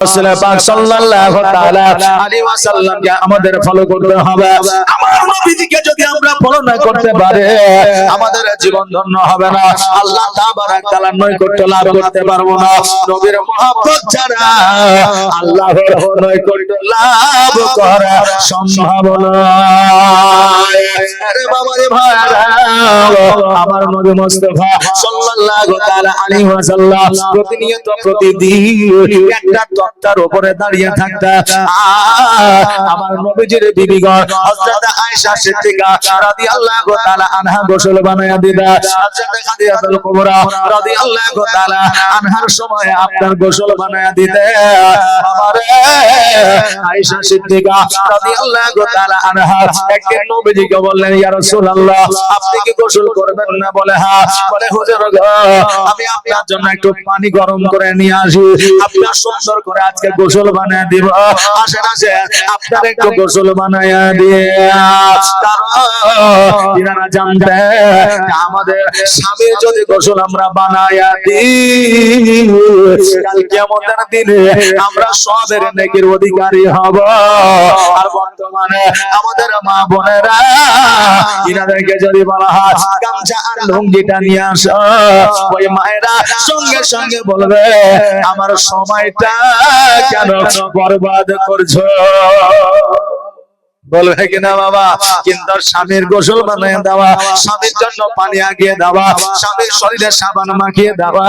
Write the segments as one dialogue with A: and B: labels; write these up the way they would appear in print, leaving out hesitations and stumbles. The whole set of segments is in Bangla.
A: রাসূল পাক সাল্লাল্লাহু তাআলা আলাইহি ওয়াসাল্লামকে আমাদের ফলো করতে হবে। আমার নবীজিকে যদি আমরা ফলো না করতে পারি আমাদের জীবন ধন্য হবে না, আল্লাহ তাবারাক তাআলার নৈকট্য লাভ করতে পারবো না। নবীর মহব্বত ছাড়া আল্লাহর নৈকট্য লাভ করা সম্ভব নয়। আরে বাবা রে ভাইরা, আমার নবী মুস্তাফা সাল্লাল্লাহু তাআলা আলাইহি ওয়াসাল্লাম প্রতিনিয়ত প্রতিদিন একটা তক্তার উপরে দাঁড়িয়ে থাকতেন। আমার নবীজির বিবিগণ হযরত আয়েশা সিদ্দিকা রাদিয়াল্লাহু তাআলা আনহা গোসল বানায়া দিতেন। হযরত খাদিজাতুল কুবরা রাদিয়াল্লাহু তাআলা আনহার সময় আপনার গোসল বানায়া দিতেন। আমারে আয়েশা সিদ্দিকা রাদিয়াল্লাহু তাআলা আনহা একদিন নবীজিকে বললেন, ইয়া রাসূলুল্লাহ আপনি কি গোসল করবেন না? বলে হ্যাঁ। বলে হুজুর গো, আমি আপনার জন্য একটু পানি গরম করে নিয়ে আসি, আপনার সুন্দর করে আজকে গোসল বানায় দিব। আসেন আসেন আপনার একটু গোসল বানায় দিয়ে। তারা জানতে আমাদের স্বামী যদি গোসল আমরা বানায় দিই কাল কিয়ামতের দিনে আমরা সবের নেকির অধিকারী হব। আর বর্তমানে আমাদের মা বোনেরা ইনাদেরকে যদি বলা হয় গামছা আর লুঙ্গিটা নিয়ে আসো, ওই মায়েরা সঙ্গে সঙ্গে বলবে আমার সময়টা কেন বরবাদ করছো? বলবে কিনা বাবা? কিন্তু স্বামীর গোসল বানিয়ে দেওয়া, স্বামীর জন্য পানি আগিয়ে দেওয়া, স্বামীর শরীরে সাবান মাখিয়ে দেওয়া,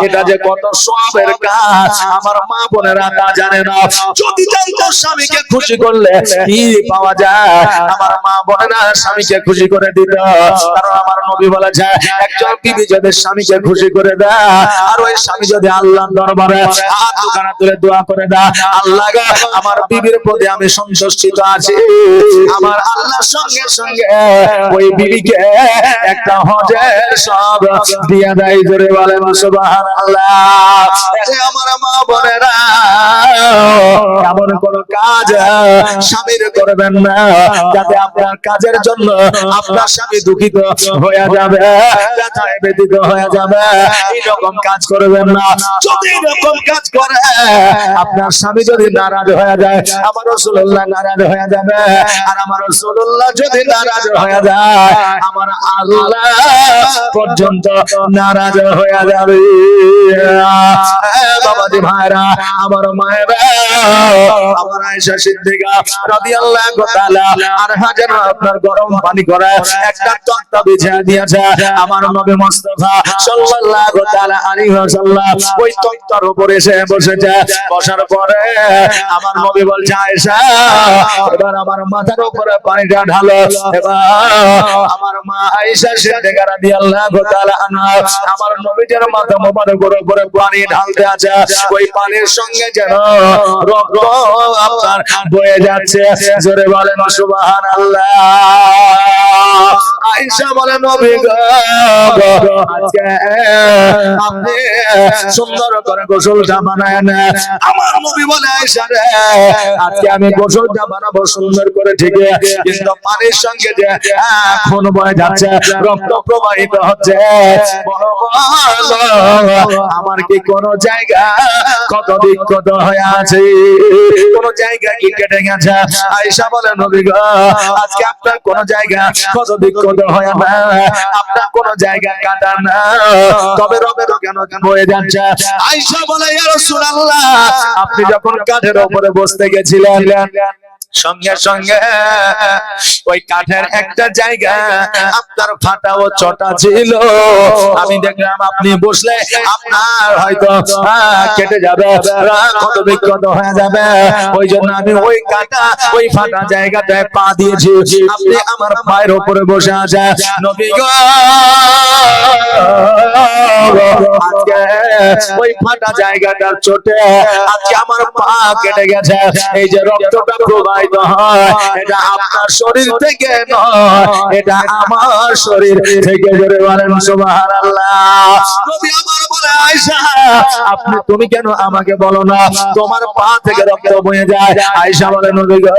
A: এটা যে কত সওয়াবের কাজ আমার মা বোনেরা তা জানে না। যদি জানতো স্বামীকে খুশি করলে কি পাওয়া যায়, আমার মা বোনেরা স্বামীকে খুশি করে দিত। কারণ আমার নবী বলেছে একজন বিবি যদি স্বামীকে খুশি করে দেয় আর ওই স্বামী যদি আল্লাহর দরবারে হাত দুখানা তুলে দোয়া করে দেয়, আল্লাহ গো আমার বিবির প্রতি আমি সন্তুষ্ট আছি, আমার আল্লাহ সঙ্গে সঙ্গে ওই বিবিকে একটা হজের সব দিয়ে দেয়। জোরে বলেন সুবহানাল্লাহ। আমার মা বোনেরা এমন কোন কাজ স্বামীর করবেন না যাতে আপনার কাজের জন্য আপনার স্বামী দুঃখিত হয়ে যাবে, ব্যথায় ব্যথিত হয়ে যাবে। এইরকম কাজ করবেন না। যদি এরকম কাজ করে আপনার স্বামী যদি নারাজ হয়ে যায়, আমার রাসূলুল্লাহ নারাজ হয়ে যাবে। আর আমার রাসূলুল্লাহ যদি নারাজ হয়ে যায় আমার আল্লাহ পর্যন্ত নারাজ হয়ে যাবে। বাবাজি ভাইরা, আমার মায়েরা, আমার আয়েশা সিদ্দিকা রাদিয়াল্লাহু তাআলা আনহা যেন আপনার গরম পানি করে একটা তক্তা বিছিয়ে দিয়েছে। আমার নবী মুস্তাফা সাল্লাল্লাহু তাআলা আলাইহি ওয়াসাল্লাম ওই তক্তার উপরে এসে বসেছে। বসার পরে আমার নবী বলছে, আয়েশা এবার আমার মাথার উপরে পানিটা ঢালো। এবার আমার মা আয়েশা সিদ্দিকা রাদিয়াল্লাহু তাআলা আনহা আমার নবীর মাথা মোবারকের উপরে পানি ঢালতে আছে। ওই পানির সঙ্গে যেন রক্ত আপনার বয়ে যাচ্ছে। জোরে বলেন সুবহানাল্লাহ। আয়েশা বলে নবী গো, আজকে আপনি সুন্দর করে গোসলটা বানায় না। আমার নবী বলে, আয়েশা রে আজকে আমি গোসলটা বানাবো সুন্দর করে, ঠিকই, কিন্তু পানির সঙ্গে যে খুন বয়ে যাচ্ছে, রক্ত প্রবাহিত হচ্ছে, আমার কি কোন জায়গা কত বিক্ষত হয়ে আছে? কোন জায়গা কি কেটে গেছে? আয়েশা বলে নবী গো, আজকে আপনার কোন জায়গা কত বিক্ষত হয়ে না, আপনার কোন জায়গা কাটা না, তবে রক্ত কেন বয়ে যাচ্ছে? আয়েশা বলে, ইয়া রাসূলুল্লাহ আপনি যখন কাঠের উপরে বসতে গেছিলেন সঙ্গে সঙ্গে ওই কাঠের একটা জায়গা আপনার ফাটা ও চটা ছিল, আমি দেখলাম আপনি বসলে আপনার হয়তো কেটে যাবে, ক্ষত বিক্ষত হয়ে যাবে, ওই জন্য আমি ওই কাটা ওই ফাটা জায়গাটায় পা দিয়েছি। আপনি আমার পায়ের উপরে বসে আছে। নবী গো, আজকে ওই ফাটা জায়গাটার চোটে আজকে আমার পা কেটে গেছে, এই যে রক্তটা প্রবাহিত প্রবাহিত হয়, এটা আপনার শরীর থেকে নয়, এটা আমার শরীর থেকে। জোরে বলেন সুবহানাল্লাহ। নবী আমার বলে, আয়েশা তুমি কেন আমাকে বলো না তোমার পা থেকে রক্ত বয়ে যায়? আয়েশা বলে, নবী গো,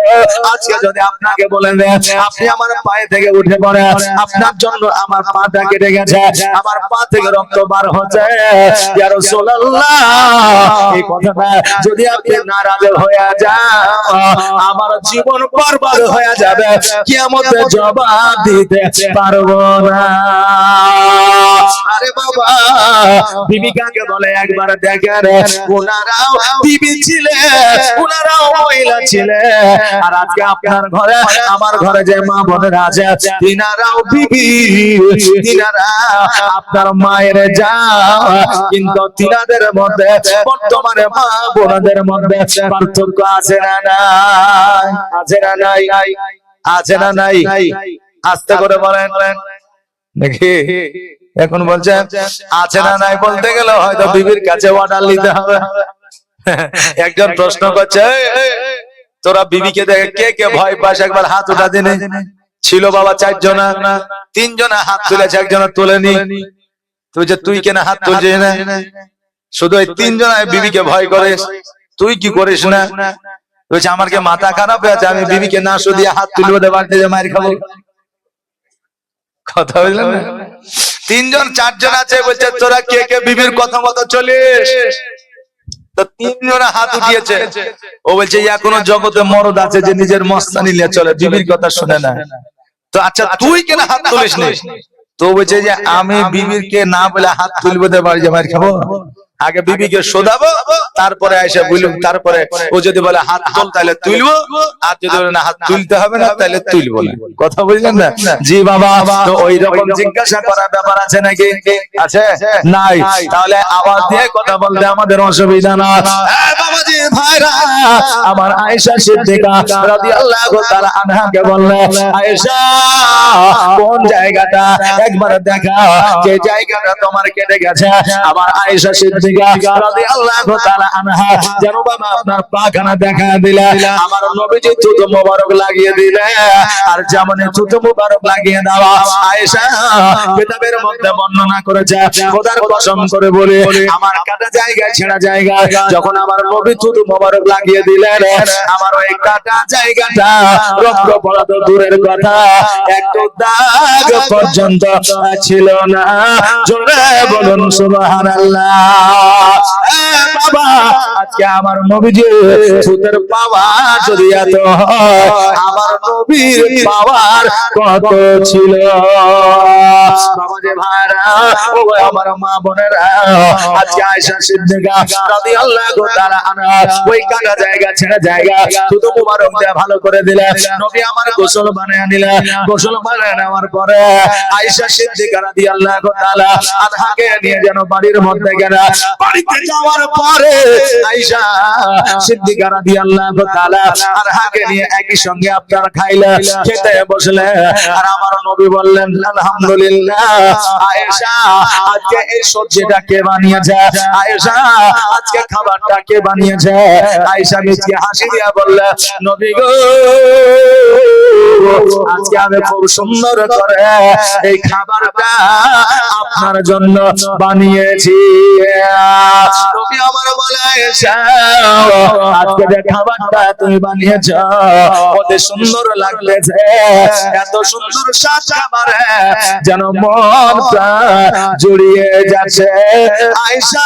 A: আজকে যদি আপনাকে বলে দেন আপনি আমার পায়ে থেকে উঠে পড়ে, আপনার জন্য আমার পাটা কেটে গেছে, আমার পা থেকে রক্ত বার হচ্ছে, ইয়া রাসূলুল্লাহ, এই কথাটা যদি আপনি নারাজ হয়ে যান আমার জীবন বরবাদ হয়ে যাবে, কিয়ামতে জবাব দিতে পারবো না। আরে বাবা, বিবি কাকে বলে একবার দেখেন, ওনারাও বিবি ছিলেন, ওনারাও মহিলা ছিলেন, আর আজকে আপনার ঘরে আমার ঘরে যে মা বোনেরা আছে তিনারাও বিবি, তিনারা আপনার মায়ের যা, কিন্তু তিনাদের মধ্যে বর্তমানে মা বোনদের মধ্যে পার্থক্য আছে না নাই? আছে না নাই? আছে না নাই? আস্তে করে বলেন দেখি। এখন বলছেন আছে না নাই বলতে গেলে হয়তো বিবির কাছে অর্ডার নিতে হবে। একজন প্রশ্ন করছে, তোরা বিবিকে দেখে কে কে ভয় পাস, একবার হাত উঠা দিনে। ছিল বাবা 4 জনা, 3 জনা হাত তুলেছে, একজনা তোলেনি। তুই যে তুই কেন হাত তুলছিস না? শুধু এই 3 জনায় বিবিকে ভয় করে, তুই কি করিস না? বলছে আমার কি মাথা খারাপ হয়েছে, আমি বিবিকে না শুধু হাত তুলবো, বাড়িতে যে মার খাবো? কথা বললেন না? 3 জন 4 জন আছে, বলছে তোরা কে কে বিবির কথা মতো চলিস? তো 3 জনা হাত উঠিয়েছে। ও বলছে এখনো জগতে মরদ আছে যে নিজের মস্তানি নিয়ে চলে, বিবির কথা শুনে না। তো আচ্ছা তুই কেন হাত তুলিস না? তো বলছে যে আমি বিবির কে না বলে হাত তুলবো, বাড়ি যে মার খাবো? আগে বিবিকে শোধাবো, তারপরে এসে বলুন, তারপরে ও যদি বলে হাত তুল তাহলে তুলবো, আর যদি বলে না হাত তুলতে হবে না তাহলে তুলবো না। কথা বুঝলেন না? জি বাবা। তো ওই রকম জিজ্ঞাসা করার ব্যাপার আছে নাকি? আছে? নাই। তাহলে আওয়াজ দিয়ে কথা বলতে আমাদের অসুবিধা না। বাবাজি ভাইরা, আমার আয়েশা সিদ্দিকা রাদিয়াল্লাহু তাআলা আনহাকে বললেন, আয়েশা কোন জায়গাটা একবার দেখা, যে জায়গাটা তোমার কেটে গেছে। আমার আয়েশা সিদ্দিকা রাদিয়াল্লাহু তাআলা আনহা যেন বাবা আপনার পাখানা দেখা দিলেন, আমার নবীজি থুতু মোবারক লাগিয়ে দিলেন। আর যেমন থুতু মোবারক লাগিয়ে দেওয়া, আয়েশা কিতাবের মধ্যে বর্ণনা করেছে, খোদার কসম করে বলে আমার কাটা জায়গায় ছেঁড়া জায়গায় যখন আমার নবী থুতু মোবারক লাগিয়ে দিলেন, আমার ওই কাটা জায়গাটা রক্ত পড়া তো দূরের কথা, একটু দাগ পর্যন্ত ছিল না। জোরে বলুন সুবহানাল্লাহ। বাবা আজকে আমার নবীজি থুতের পাওয়ার যদি এত হয়, আমার নবীর পাওয়ার কত ছিল? বাবা যে ভাইরা, ও আমার মা বোনেরা, আজকে আয়েশা সিদ্দিকা রাদিয়াল্লাহু তাআলা আনহা ওই কাটা জায়গা ছেড়ে জায়গা থুতু মুবারক দিয়ে ভালো করে দিলেন। নবী আমার গোসল বানিয়ে নিলেন। গোসল বানিয়ে নেওয়ার পরে আয়েশা সিদ্দিকা রাদিয়াল্লাহু তাআলা আনহাকে নিয়ে যেন বাড়ির মধ্যে গেলেন। বাড়িতে যাওয়ার পরে আয়েশা সিদ্দিকা রাদিয়াল্লাহু তাআলা আনহাকে নিয়ে একই সঙ্গে আপনার খাইলেন, খেতে বসলেন। আর আমার নবী বললেন, আলহামদুলিল্লাহ আয়েশা, আজকে এই সবজিটা কে বানিয়েছে? আয়েশা, আজকে খাবারটা কে বানিয়েছে? আয়েশা মিষ্টি হাসি দিয়া বললেন, নবী গো, আজকে আমি খুব সুন্দর করে এই খাবারটা আপনার জন্য বানিয়েছি। নবী আমার বলে, আয়েশা, আজকে যে খাবারটা তুমি বানিয়েছো কত সুন্দর লাগতেছে, এত সুন্দর স্বাদ খাবারে যেন মনটা জুড়িয়ে যাচ্ছে। আয়েশা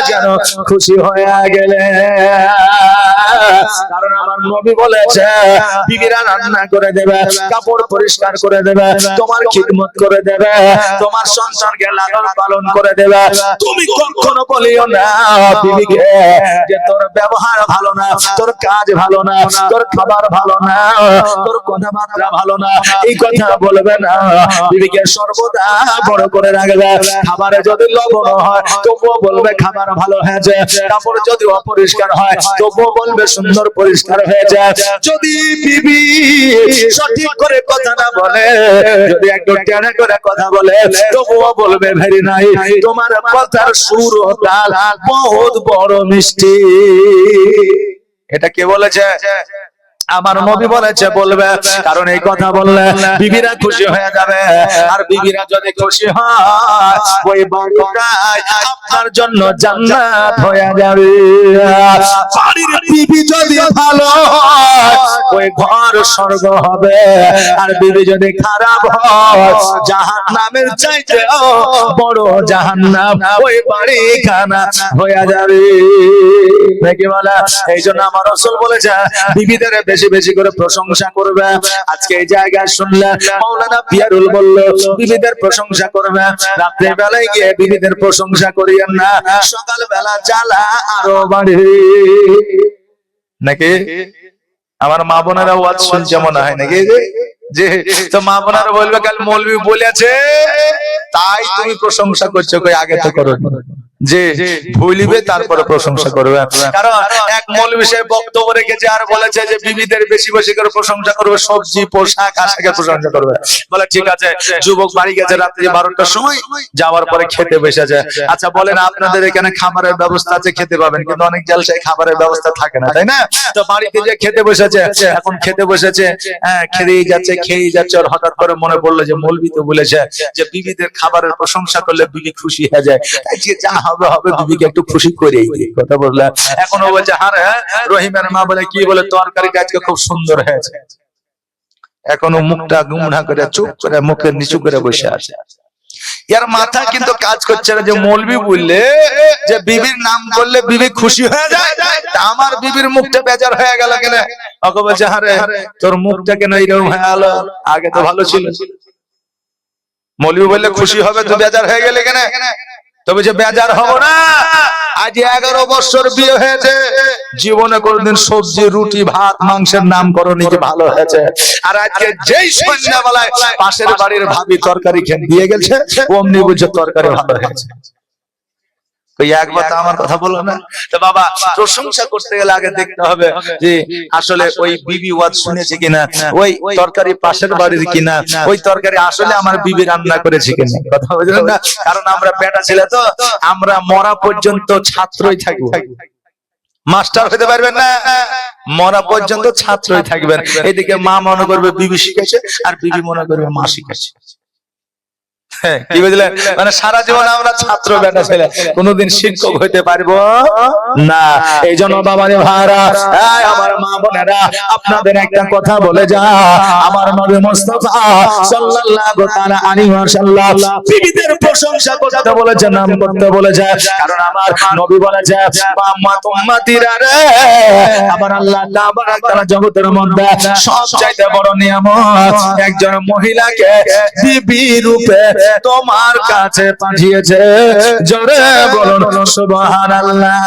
A: যেন খুশি হয়ে গেলে, কারণ আমার নবী বলেছে বিবিরা রান্না করে দেবে, কাপড় পরিষ্কার করে দেবে, তোমার খিদমত করে দেবে, তোমার সংসারকে লালন পালন করে দেবে। তুমি কখনো বলিও না বিবিকে যে তোর ব্যবহার ভালো না, তোর কাজ ভালো না, তোর খাবার ভালো না, তোর কথাবার্তা ভালো না, এই কথা বলবে না। বিবিকে সর্বদা বড় করে রাখবে। খাবারে যদি লবণ হয় তবুও বলবে খাবার ভালো হয়েছে, কাপড় যদি অপরিষ্কার হয় তবুও বলবে সুন্দর পরিষ্কার হয়েছে। যদি বিবি সঠিক করে কথা না বলে, যদি একটু টেনে করে কথা বলে, তবুও বলবে ভেরি নাই, তোমার কথার সুর ও তাল বহুত বড় মিষ্টি। এটা কে বলেছে? আমার নবী বলেছে বলবে, কারণ এই কথা বললে বিবিরা খুশি হয়ে যাবে, আর বিবিরা যদি খুশি হয় ওই বাড়িটাই আপনার জন্য জান্নাত হয়ে যাবে। বাড়ির বিবি যদি ভালো হয় ওই ঘর স্বর্গ হবে, আর বিবি যদি খারাপ হয় জাহান্নামের চাইতেও বড় জাহান্নাম ওই বাড়িখানা হয়ে যাবে। নাকি বলা? এই জন্য আমার রাসূল বলেছে বিবিদের বেশি বেশি করে প্রশংসা করবে। আজকে এই জায়গায় শুনলে মাওলানা পিয়ারুল বলল বিবিদের প্রশংসা করবে, রাত্রে বেলায় গিয়ে বিবিদের প্রশংসা করিয়েন না, সকাল বেলা জ্বালা আরো বাড়ে। নাকি আমার মা বোনেরা ওয়াজ শুনছে মনে হয় নাকি? যে তো মা বোনেরা বলবে কাল মৌলবি বলেছে তাই তুমি প্রশংসা করছো, কই আগে তো করো যে ভুলিবে তারপরে প্রশংসা করবে। কারণ এক মৌলবি সাহেব বক্তব্য রেখেছে আর বলেছে যে বিবিদের বেশি বেশি করে প্রশংসা করবে, সবজি পোশাক আশাকের প্রশংসা করবে। বলে ঠিক আছে, যুবক বাড়ি গেছে রাত্রি 12টার সময়, যাওয়ার পরে খেতে বসেছে। আচ্ছা বলেন আপনাদের এখানে খাবারের ব্যবস্থা আছে, খেতে পাবেন, কিন্তু অনেক জলসায় খাবারের ব্যবস্থা থাকে না, তাই না? তো বাড়িতে যে খেতে বসেছে, এখন খেতে বসেছে, হ্যাঁ খেয়েই যাচ্ছে, আর হঠাৎ করে মনে পড়লো যে মৌলবি তো বলেছে যে বিবিদের খাবারের প্রশংসা করলে বিবি খুশি হয়ে যায়, তাই যে যা হবে হবে বিবিকে একটু খুশি করেই দিই। কথা বললাম। এখনো বলছে হ্যাঁ রহিমের মা বলে কি বলে তরকারিটা আজকে খুব সুন্দর হয়েছে, এখনো মুখটা গুমরা করে চুপ করে মুখের নিচু করে বসে আছে। এর মাথা কিন্তু কাজ করছে না যে মৌলবি বললে যে বিবির নাম করলে বিবি খুশি হয়ে যায়, তা আমার বিবির মুখটা বেজার হয়ে গেল কেন? ওকে বলছে আরে তোর মুখটা কেন এরকম হয়ে গেল, আগে তো ভালো ছিল। মৌলবি বললে খুশি হবে, তো বেজার হয়ে গেলে কেন? তবে যে বেজার হব না, আজ 11 বছর বিয়ে হয়েছে, জীবনে কোনদিন সবজি রুটি ভাত মাংসের নাম করনি যে ভালো হয়েছে। আর আজকে যেই সন্ধ্যাবেলায় পাশের বাড়ির ভাবি তরকারি খেয়ে দিয়ে গেছে, অমনি বুঝে তরকারি ভালো হয়েছে। একবার তো আমার কথা বলো না। তো বাবা প্রশংসা করতে গেলে আগে দেখতে হবে যে আসলে ওই বিবি ওয়াজ শুনেছে কিনা, ওই তরকারি পাশের বাড়ির কিনা, ওই তরকারি আসলে আমার বিবি রান্না করেছে কিনা। কথা বুঝলেন না? কারণ আমরা বেটা ছেলে তো, আমরা মরা পর্যন্ত ছাত্রই থাকবো, মাস্টার হতে পারবেন না, মরা পর্যন্ত ছাত্রই থাকবেন। এদিকে মা মনে করবে বিবি শিখেছে, আর বিবি মনে করবে মা শিখেছে। কি বুঝলেন? মানে সারা জীবন আমরা ছাত্র বেটা ছেলে, কোনোদিন শিক্ষক হইতে পারবো না। এই জন্য বাবারে ভাইরা, আমার মা বোনেরা, আপনাদের একটা কথা বলে যা, আমার নবী মুস্তাফা সাল্লাল্লাহু তাআলা আলাইহি ওয়াসাল্লাম বিবিদের প্রশংসা করতে বলেছে, নাম করতে বলেছে। কারণ আমার নবী বলেছে উম্মাত উম্মতিরা রে, আমার আল্লাহ তাআলা জগতের মধ্যে সবচাইতে বড় নিয়ামত একজন মহিলাকে বিবি রূপে তোমার কাছে পাঠিয়েছে। জোরে বলুন সুবহানাল্লাহ।